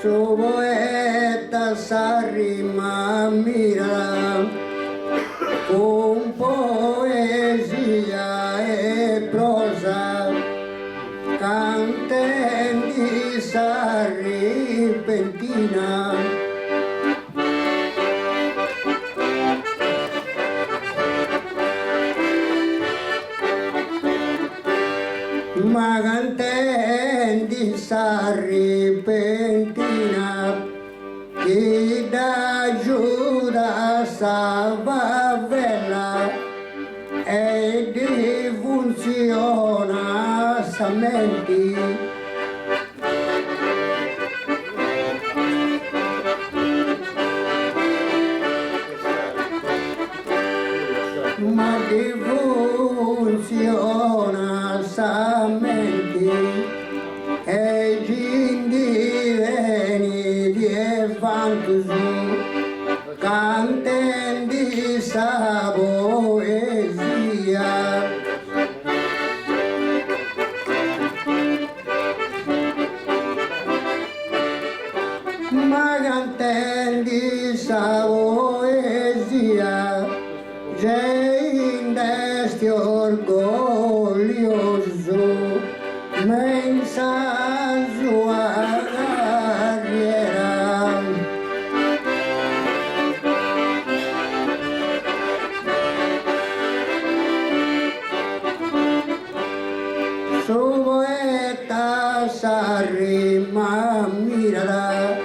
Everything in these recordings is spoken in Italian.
Su poeta s'arrima mira con poesia e prosa, cantendi s'arripentina. Ma cantendi s'arripentina, chi da Giuda sa favela e di funziona sa menti. Ma di funziona sa menti e gindi veni di evantusu cantendi sa poesia. Ma cantendi sa poesia, in desti orgoglioso, mensa sua carriera. Su poeta s'arrima mirala,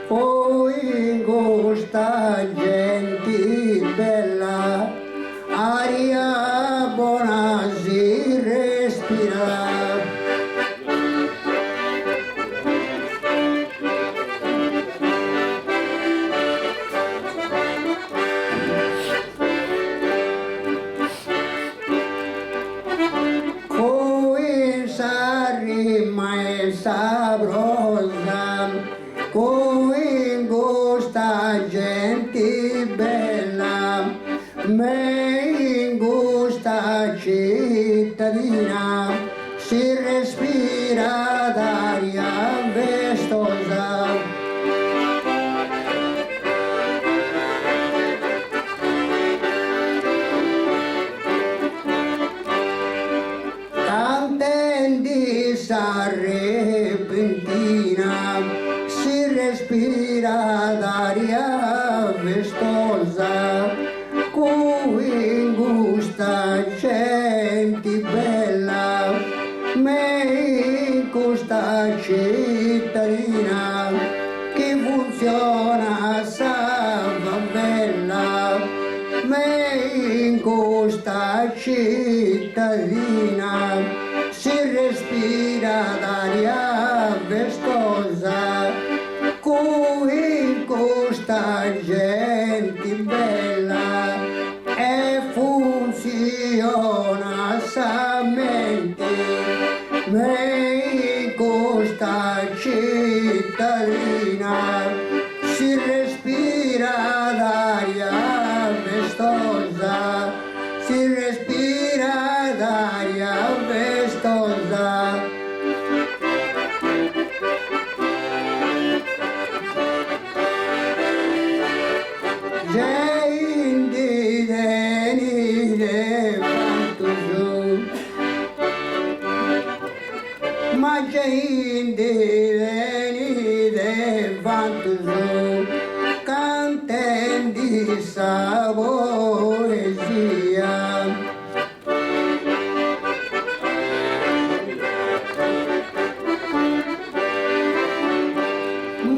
poi gusta gente bella, aria buona si respira. Coi s'arrima e sabrosa, coi gusta gente bella, me gusta cittadina, si respira d'aria vestosa. Cantendi s'arrepentina, si respira d'aria vestosa, cui gusta gente bella, me gusta cittadina, che funziona sa bella, me gusta cittadina, si respira d'aria vestosa, cui gusta gente bella e funziona sa mente, me gusta cittadina, si respira d'aria vestosa, si respira d'aria vestosa. Gente venire vantusu, ma gente venire vantusu, cantendi sa poesia.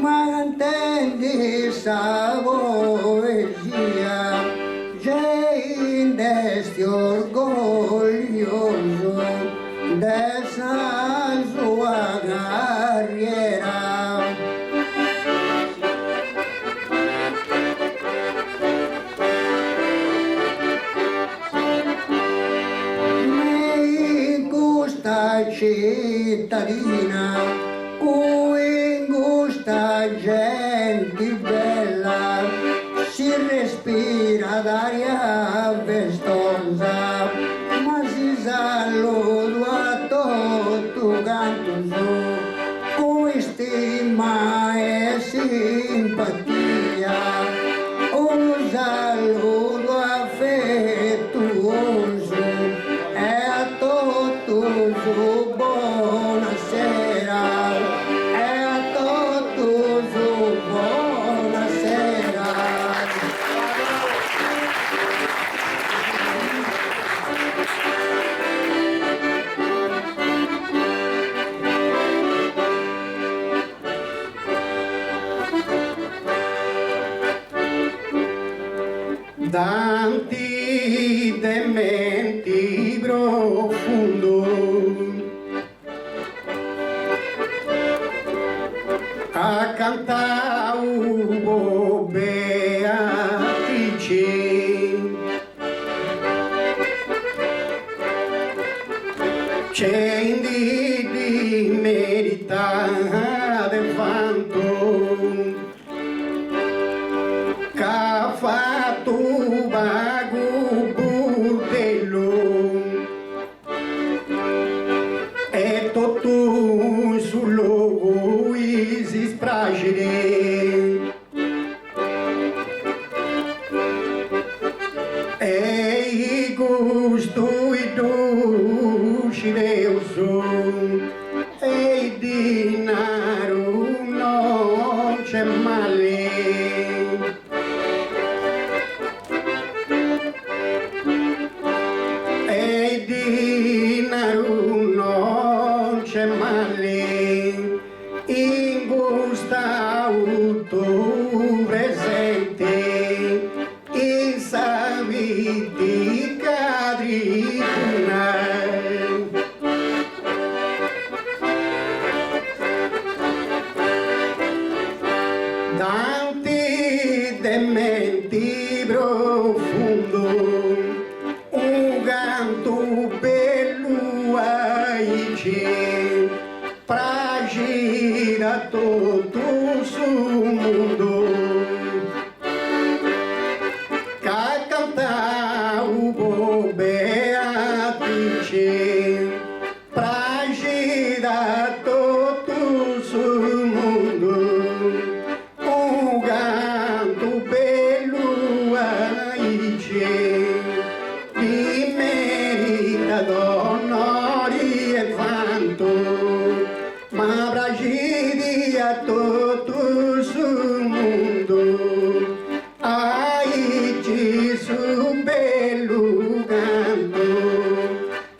Ma cantendi sa poesia, in desti orgoglioso dessa sua carriera. Me gusta cittadina, cui gusta gente bella, si respira d'aria vestosa, ma si saluda tutto canto su, con stima e simpatia, un saluto affettuoso e a todos buonasera, e a todos buonasera. Tanti dementi profondo a cantau Beatrice, c'è di merita del vanto che fa tu bagu burdello e tutto sul logo si spragine e i gusto i dolci deuso e il denaro non c'è male. Non c'è male, in gusta tu presente, in saviti cadricuna. Tanti dementi profondo, un canto bello aici, pragira tutto sul mondo, che cantau Beatrice, pragira tutto sul mondo, un canto bello aici, di merita d'onori e vanto, ma bragidi a tutto sul mondo, aici su bello canto,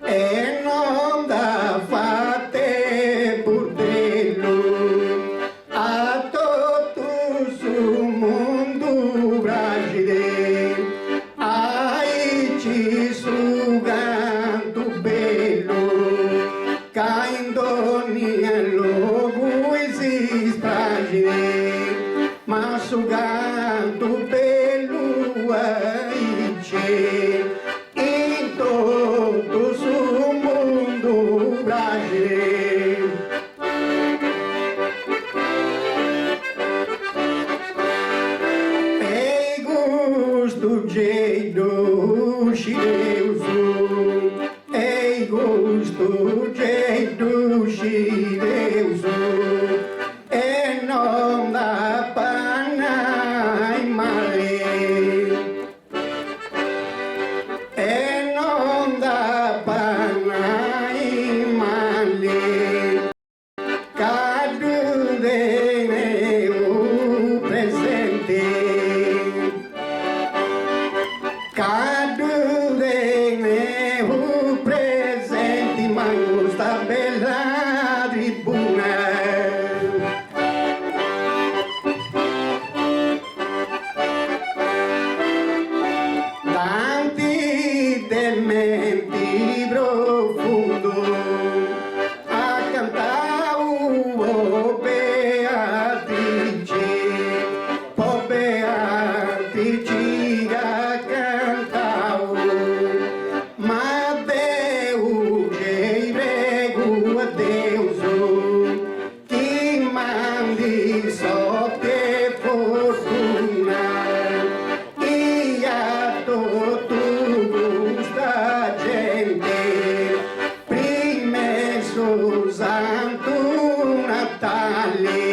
e non da fate burdello, a tutto sul mondo bragide, aici su canto bello, caindoni logo si spragine, ma su canto bello aici, in tutto su mondo bragide. E gusto jeito chideuso, e gusto jeito chideuso, e non dá panai male, e non dá panai male, cadu de meu presente, cadu de meu presente, mas sta bella tribuna. Tanti dementi profondo a cantau Beatrice, po Beatrice a cantau, ma Deus che prego a Deus che mandi sorte fortuna. Santo Natale.